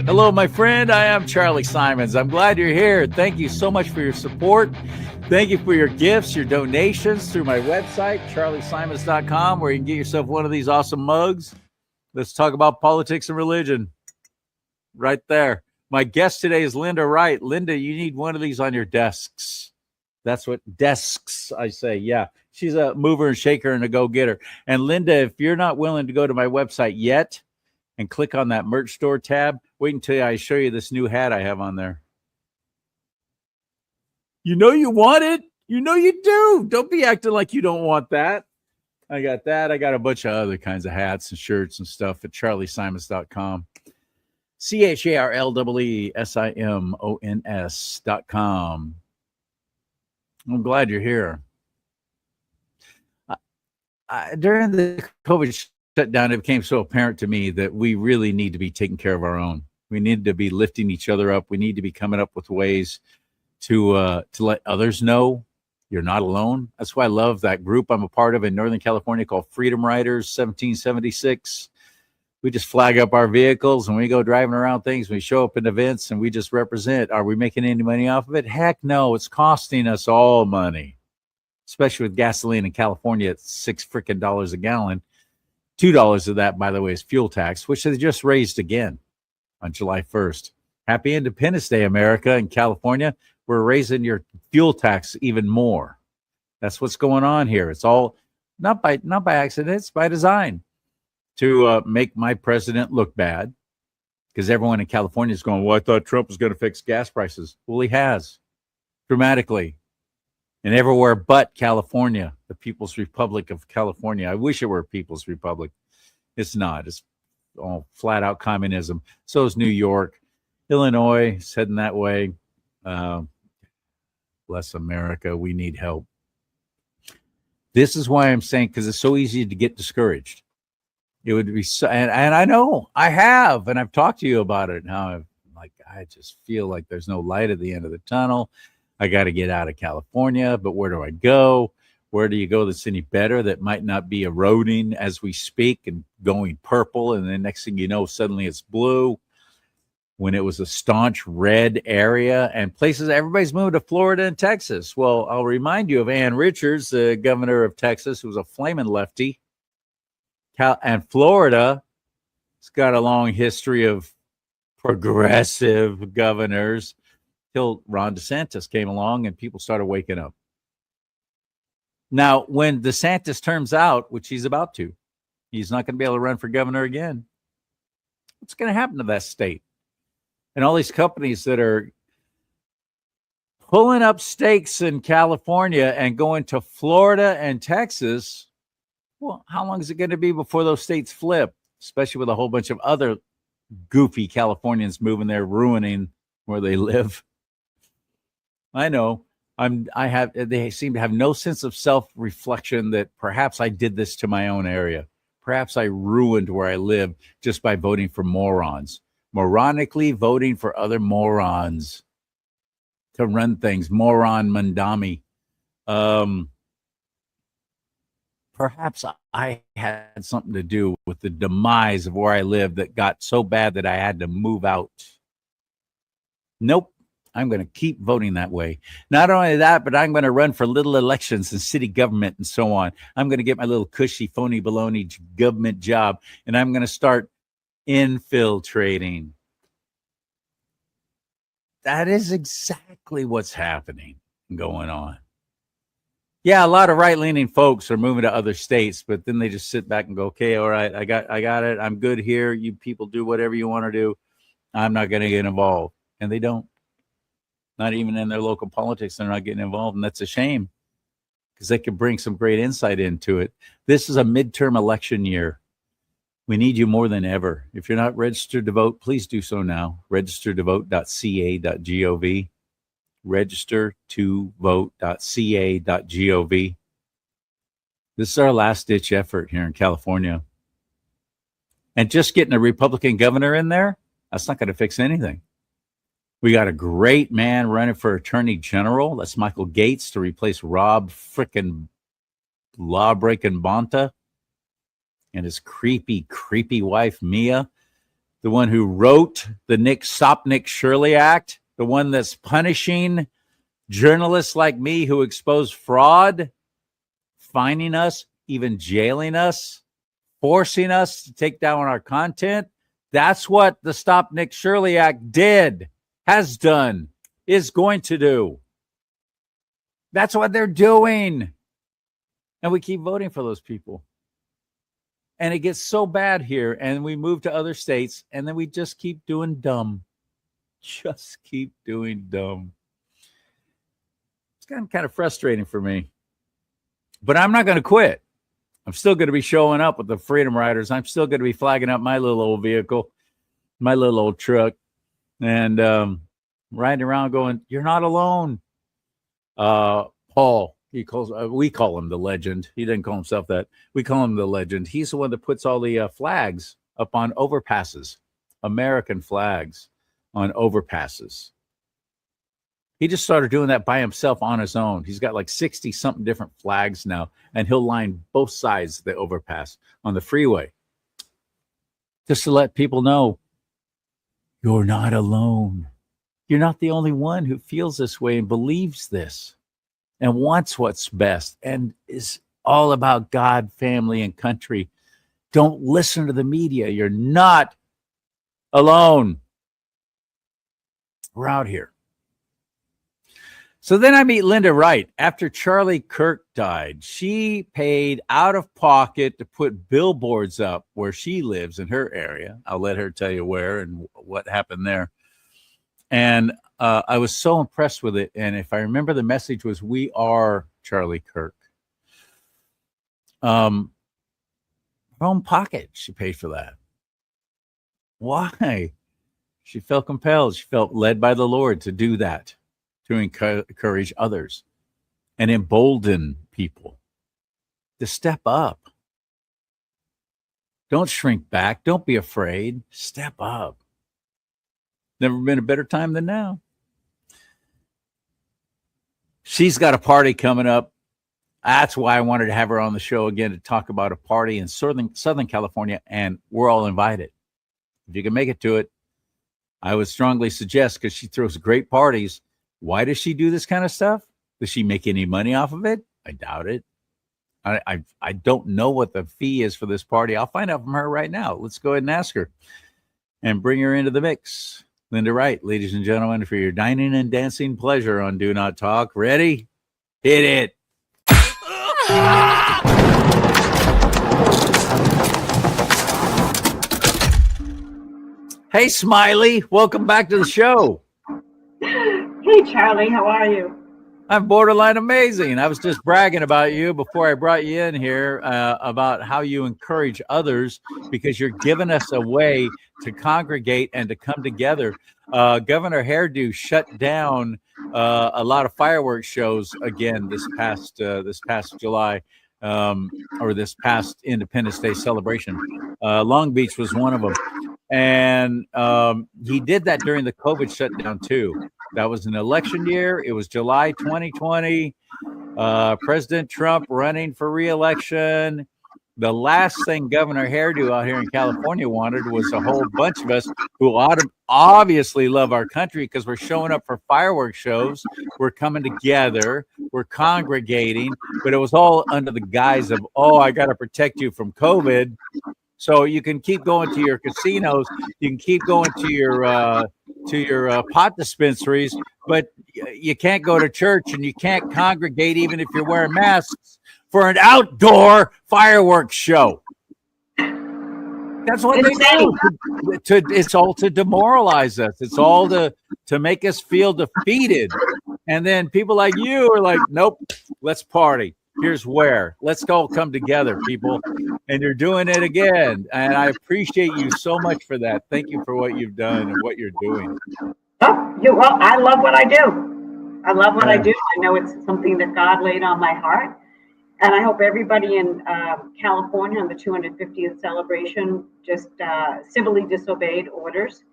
Hello, my friend. I am CharLee Simons. I'm glad you're here. Thank you so much for your support. Thank you for your gifts, your donations through my website, charliesimons.com, where you can get yourself one of these awesome mugs. Let's talk about politics and religion right there. My guest today is Linda Wright. Linda, you need one of these on your desks. That's what desks, I say. Yeah, she's a mover and shaker and a go-getter. And Linda, if you're not willing to go to my website yet and click on that merch store tab, wait until I show you this new hat I have on there. You know you want it. You know you do. Don't be acting like you don't want that. I got that. I got a bunch of other kinds of hats and shirts and stuff at charliesimons.com. CharLeeSimons.com. I'm glad you're here. During the COVID shutdown, it became so apparent to me that we really need to be taking care of our own. We need to be lifting each other up. We need to be coming up with ways to let others know you're not alone. That's why I love that group I'm a part of in Northern California called Freedom Riders 1776. We just flag up our vehicles and we go driving around things. We show up in events and we just represent. Are we making any money off of it? Heck no, it's costing us all money, especially with gasoline in California at $6 a gallon. $2 of that, by the way, is fuel tax, which they just raised again on July 1st. Happy Independence Day, America and California. We're raising your fuel tax even more. That's what's going on here. It's all not by accident, it's by design to make my president look bad, because everyone in California is going, well, I thought Trump was going to fix gas prices. Well, he has dramatically. And everywhere but California, the People's Republic of California. I wish it were a People's Republic. It's not. It's all flat out communism. So is New York. Illinois is heading that way. Bless America. We need help. This is why I'm saying, because it's so easy to get discouraged. It would be so, and I know I have, and I've talked to you about it. Now I just feel like there's no light at the end of the tunnel. I got to get out of California, but where do I go? Where do you go that's any better, that might not be eroding as we speak and going purple, and then next thing you know, suddenly it's blue, when it was a staunch red area and places, everybody's moving to Florida and Texas. Well, I'll remind you of Ann Richards, the governor of Texas, who was a flaming lefty. And Florida has got a long history of progressive governors till Ron DeSantis came along and people started waking up. Now, when DeSantis turns out, which he's about to, he's not going to be able to run for governor again. What's going to happen to that state? And all these companies that are pulling up stakes in California and going to Florida and Texas, well, how long is it going to be before those states flip, especially with a whole bunch of other goofy Californians moving there, ruining where they live? I know. They seem to have no sense of self-reflection that perhaps I did this to my own area. Perhaps I ruined where I live just by voting for morons. Moronically voting for other morons to run things. Moron Mandami. Perhaps I had something to do with the demise of where I live that got so bad that I had to move out. Nope. I'm going to keep voting that way. Not only that, but I'm going to run for little elections in city government and so on. I'm going to get my little cushy, phony, baloney government job, and I'm going to start infiltrating. That is exactly what's happening and going on. Yeah, a lot of right-leaning folks are moving to other states, but then they just sit back and go, okay, all right, I got it. I'm good here. You people do whatever you want to do. I'm not going to get involved. And they don't. Not even in their local politics, they're not getting involved. And that's a shame, because they could bring some great insight into it. This is a midterm election year. We need you more than ever. If you're not registered to vote, please do so now. Registertovote.ca.gov. Registertovote.ca.gov. This is our last-ditch effort here in California. And just getting a Republican governor in there, that's not going to fix anything. We got a great man running for attorney general. That's Michael Gates, to replace Rob frickin' lawbreaking Bonta and his creepy wife, Mia. the one who wrote the Stop Nick Shirley Act, the one that's punishing journalists like me who expose fraud, fining us, even jailing us, forcing us to take down our content. That's what the Stop Nick Shirley Act did, has done, is going to do. That's what they're doing. And we keep voting for those people. And it gets so bad here, and we move to other states, and then we just keep doing dumb. Just keep doing dumb. It's gotten kind of frustrating for me. But I'm not going to quit. I'm still going to be showing up with the Freedom Riders. I'm still going to be flagging up my little old vehicle, my little old truck, and riding around going, "You're not alone." Paul, we call him the legend. He didn't call himself that. We call him the legend. He's the one that puts all the flags up on overpasses, American flags on overpasses. He just started doing that by himself on his own. He's got like 60 something different flags now, and he'll line both sides of the overpass on the freeway just to let people know you're not alone. You're not the only one who feels this way and believes this and wants what's best and is all about God, family, and country. Don't listen to the media. You're not alone. We're out here. So then I meet Linda Wright. After Charlie Kirk died, she paid out of pocket to put billboards up where she lives in her area. I'll let her tell you where and what happened there. And I was so impressed with it. And if I remember, the message was, "We are Charlie Kirk." Her own pocket, she paid for that. Why? She felt compelled. She felt led by the Lord to do that, to encourage others and embolden people to step up. Don't shrink back. Don't be afraid. Step up. Never been a better time than now. She's got a party coming up. That's why I wanted to have her on the show again to talk about a party in Southern California, and we're all invited. If you can make it to it, I would strongly suggest, because she throws great parties. Why does she do this kind of stuff? Does she make any money off of it? I doubt it. I don't know what the fee is for this party. I'll find out from her right now. Let's go ahead and ask her and bring her into the mix. Linda Wright, ladies and gentlemen, for your dining and dancing pleasure on Do Not Talk. Ready? Hit it. Hey, Smiley. Welcome back to the show. Hey, Charlie. How are you? I'm borderline amazing. I was just bragging about you before I brought you in here about how you encourage others, because you're giving us a way to congregate and to come together. Governor Hairdo shut down a lot of fireworks shows again this past July, or this past Independence Day celebration. Long Beach was one of them. And he did that during the COVID shutdown too. That was an election year. It was July 2020. President Trump running for re-election. The last thing Governor Hairdo out here in California wanted was a whole bunch of us who obviously love our country, because we're showing up for fireworks shows. We're coming together. We're congregating. But it was all under the guise of, oh, I got to protect you from COVID. So you can keep going to your casinos, you can keep going to your pot dispensaries, but you can't go to church, and you can't congregate even if you're wearing masks for an outdoor fireworks show. That's what they do. It's all to demoralize us. It's all to make us feel defeated. And then people like you are like, nope, let's party. Here's where. Let's all come together, people. And you're doing it again. And I appreciate you so much for that. Thank you for what you've done and what you're doing. Well, I love what I do. I love what I do. I know it's something that God laid on my heart. And I hope everybody in California on the 250th celebration just civilly disobeyed orders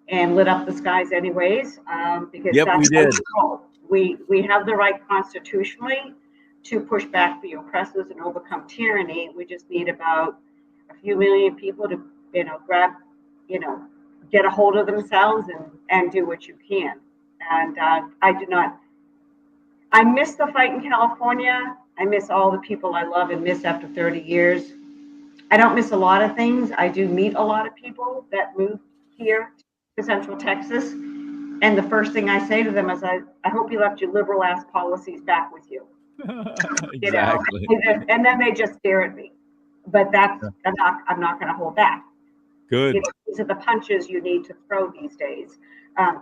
and lit up the skies anyways. Because that's we did. We have the right constitutionally to push back the oppressors and overcome tyranny. We just need about a few million people to, grab, get a hold of themselves and do what you can. And I miss the fight in California. I miss all the people I love and miss after 30 years. I don't miss a lot of things. I do meet a lot of people that moved here to Central Texas. And the first thing I say to them is, I hope you left your liberal ass policies back with you. Exactly. You know? And then they just stare at me. But I'm not going to hold back. Good. These are the punches you need to throw these days,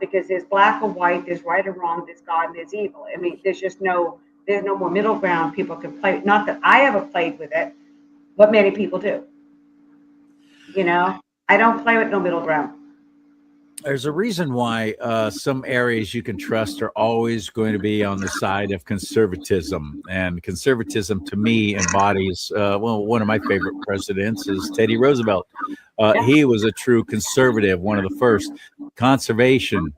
because there's black or white, there's right or wrong, there's God and there's evil. I mean, there's no more middle ground people can play. Not that I ever played with it, but many people do. You know, I don't play with no middle ground. There's a reason why some areas you can trust are always going to be on the side of conservatism. And conservatism, to me, embodies, one of my favorite presidents is Teddy Roosevelt. He was a true conservative, one of the first. Conservation,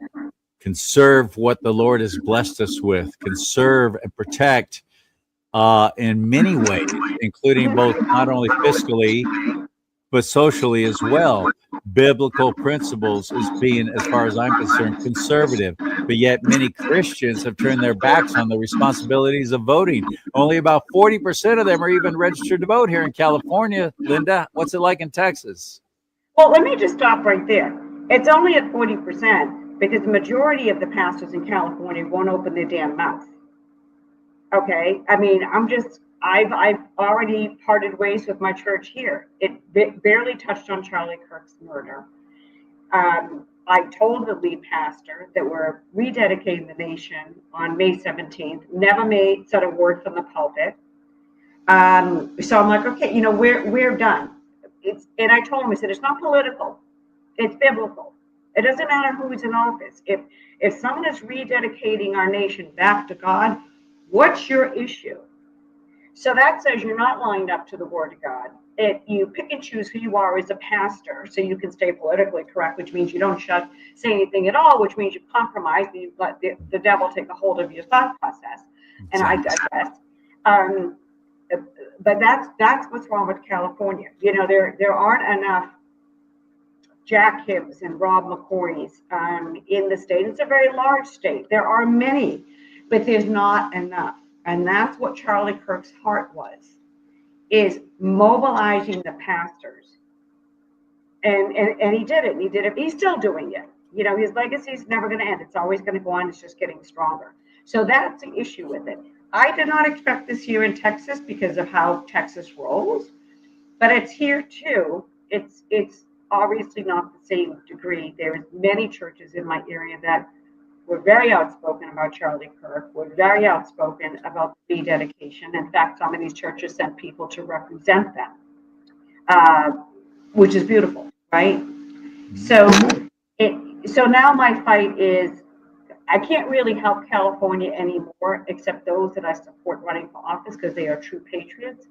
conserve what the Lord has blessed us with, conserve and protect in many ways, including both not only fiscally, but socially as well. Biblical principles is being, as far as I'm concerned, conservative. But yet many Christians have turned their backs on the responsibilities of voting. Only about 40% of them are even registered to vote here in California. Linda, what's it like in Texas? Well, let me just stop right there. It's only at 40% because the majority of the pastors in California won't open their damn mouth. Okay? I mean, I've already parted ways with my church here. It barely touched on Charlie Kirk's murder. I told the lead pastor that we're rededicating the nation on May 17th. Never said a word from the pulpit. So I'm like, okay, we're done. And I told him, I said, it's not political. It's biblical. It doesn't matter who's in office. If someone is rededicating our nation back to God, what's your issue? So that says you're not lined up to the Word of God. You pick and choose who you are as a pastor so you can stay politically correct, which means you don't say anything at all, which means you compromise and you let the devil take a hold of your thought process. And I digress. But that's what's wrong with California. There aren't enough Jack Hibbs and Rob McCoys in the state. It's a very large state. There are many, but there's not enough. And that's what Charlie Kirk's heart was, is mobilizing the pastors. And he did it. And he did it. He's still doing it. His legacy is never going to end. It's always going to go on. It's just getting stronger. So that's the issue with it. I did not expect this here in Texas because of how Texas rolls, but it's here too. It's obviously not the same degree. There's many churches in my area that were very outspoken about Charlie Kirk, were very outspoken about the rededication. In fact, some of these churches sent people to represent them, which is beautiful, right? So now my fight is, I can't really help California anymore, except those that I support running for office because they are true patriots.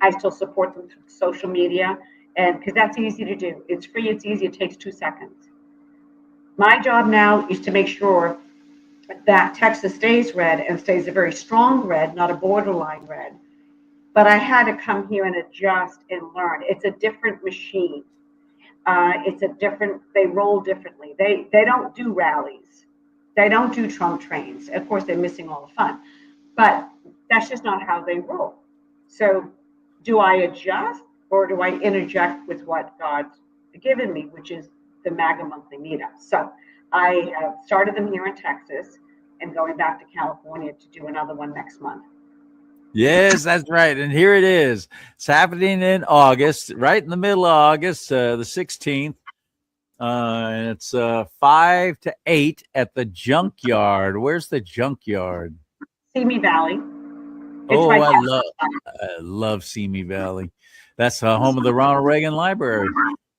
I still support them through social media, and because that's easy to do. It's free, it's easy, it takes 2 seconds. My job now is to make sure that Texas stays red and stays a very strong red, not a borderline red. But I had to come here and adjust and learn. It's a different machine. They roll differently. They don't do rallies. They don't do Trump trains. Of course, they're missing all the fun. But that's just not how they roll. So do I adjust or do I interject with what God's given me, which is the MagaMonthlyMeetups? So I have started them here in Texas and going back to California to do another one next month. Yes, that's right. And here it is. It's happening in August, right in the middle of August, the 16th. And it's 5 to 8 at the Junkyard. Where's the Junkyard? Simi Valley. I love Simi Valley. That's home of the Ronald Reagan Library.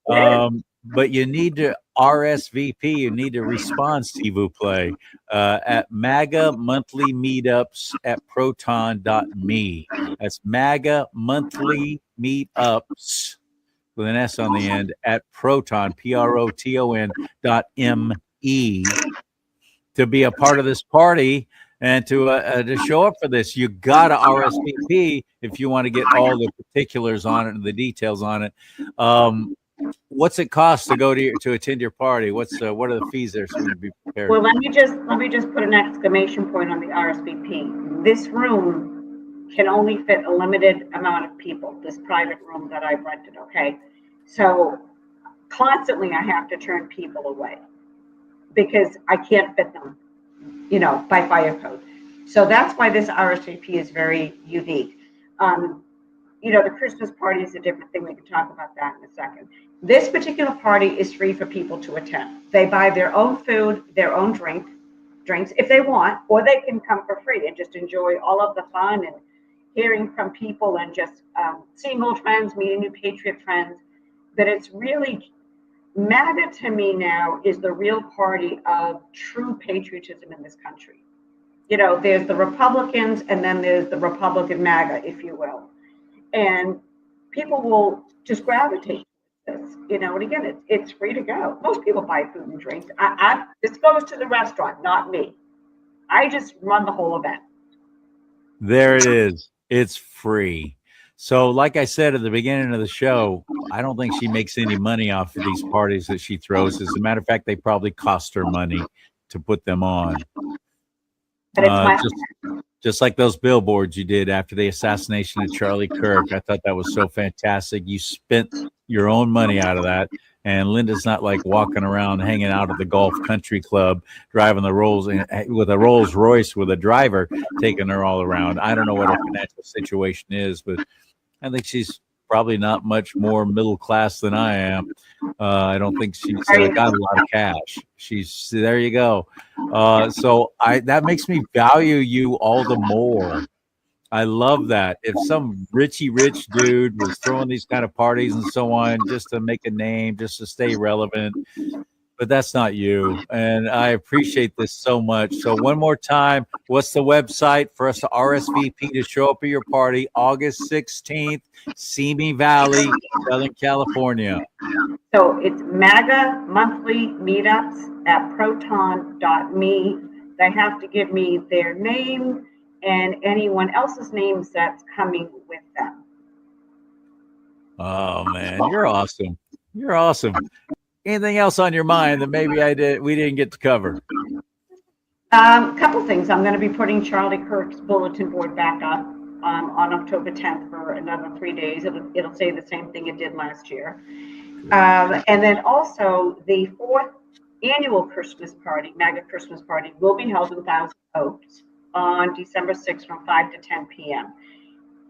But you need to RSVP. You need to respond, s'il vous plaît, at MagaMonthlyMeetups at proton.me. That's MagaMonthlyMeetups with an S on the end at proton, PROTON.me, to be a part of this party and to show up for this. You got to RSVP if you want to get all the particulars on it and the details on it. what's it cost to go to attend your party? What are the fees there so we can be prepared? Well, let me just put an exclamation point on the RSVP. This room can only fit a limited amount of people, this private room that I've rented, okay? So constantly I have to turn people away because I can't fit them, by fire code. So that's why this RSVP is very unique. The Christmas party is a different thing. We can talk about that in a second. This particular party is free for people to attend. They buy their own food, their own drinks if they want, or they can come for free and just enjoy all of the fun and hearing from people and just seeing old friends, meeting new Patriot friends. But it's really, MAGA to me now is the real party of true patriotism in this country. There's the Republicans and then there's the Republican MAGA, if you will. And people will just gravitate to this, and again, it's free to go. Most people buy food and drinks. This goes to the restaurant, not me. I just run the whole event. There it is. It's free. So like I said at the beginning of the show, I don't think she makes any money off of these parties that she throws. As a matter of fact, they probably cost her money to put them on. Just like those billboards you did after the assassination of Charlie Kirk. I thought that was so fantastic. You spent your own money out of that. And Linda's not like walking around hanging out at the Golf Country Club, driving the Rolls with a Rolls Royce with a driver taking her all around. I don't know what her financial situation is, but I think she's probably not much more middle class than I am. I don't think she's got a lot of cash. There you go. So that makes me value you all the more. I love that. If some rich dude was throwing these kind of parties and so on just to make a name, just to stay relevant, but that's not you. And I appreciate this so much. So one more time, what's the website for us to RSVP to show up at your party? August 16th, Simi Valley, Southern California. So it's MagaMonthlyMeetups at proton.me. They have to give me their name and anyone else's names that's coming with them. Oh man, you're awesome. You're awesome. Anything else on your mind that maybe we didn't get to cover? Couple things. I'm going to be putting Charlie Kirk's bulletin board back up on October 10th for another 3 days. It'll say the same thing it did last year. And then also the 4th annual Christmas party, MAGA Christmas party, will be held in Thousand Oaks on December 6th from 5 to 10 p.m.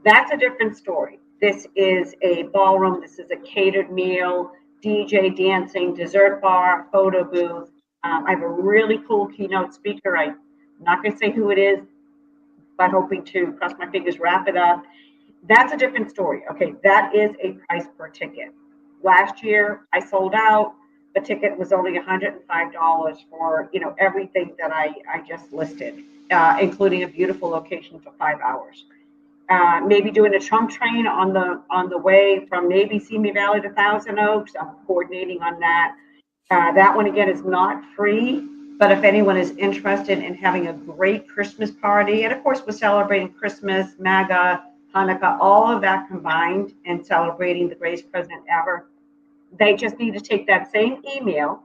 That's a different story. This is a ballroom. This is a catered meal, DJ dancing, dessert bar, photo booth. I have a really cool keynote speaker. I'm not going to say who it is, but hoping to, cross my fingers, wrap it up. That's a different story. Okay, that is a price per ticket. Last year, I sold out. The ticket was only $105 for everything that I just listed, including a beautiful location for 5 hours. Maybe doing a Trump train on the way from maybe Simi Valley to Thousand Oaks. I'm coordinating on that. That one again is not free, but if anyone is interested in having a great Christmas party, and of course we're celebrating Christmas, MAGA, Hanukkah, all of that combined, and celebrating the greatest president ever. They just need to take that same email,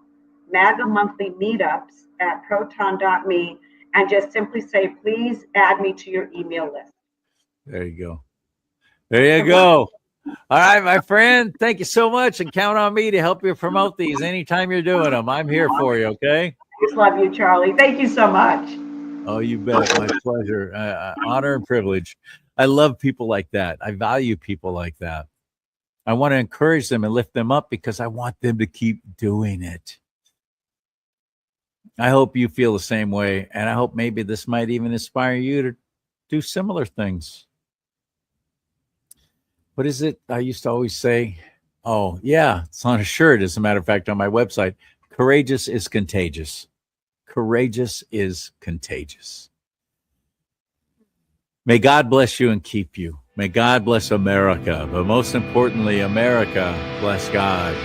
MagaMonthlyMeetups at proton.me, and just simply say, please add me to your email list. There you go. There you go. All right, my friend. Thank you so much, and count on me to help you promote these anytime you're doing them. I'm here for you, okay? I just love you, Charlie. Thank you so much. Oh, you bet. My pleasure. Honor and privilege. I love people like that. I value people like that. I want to encourage them and lift them up because I want them to keep doing it. I hope you feel the same way, and I hope maybe this might even inspire you to do similar things. What is it I used to always say? Oh, yeah, it's on a shirt, as a matter of fact, on my website. Courageous is contagious. Courageous is contagious. May God bless you and keep you. May God bless America. But most importantly, America bless God.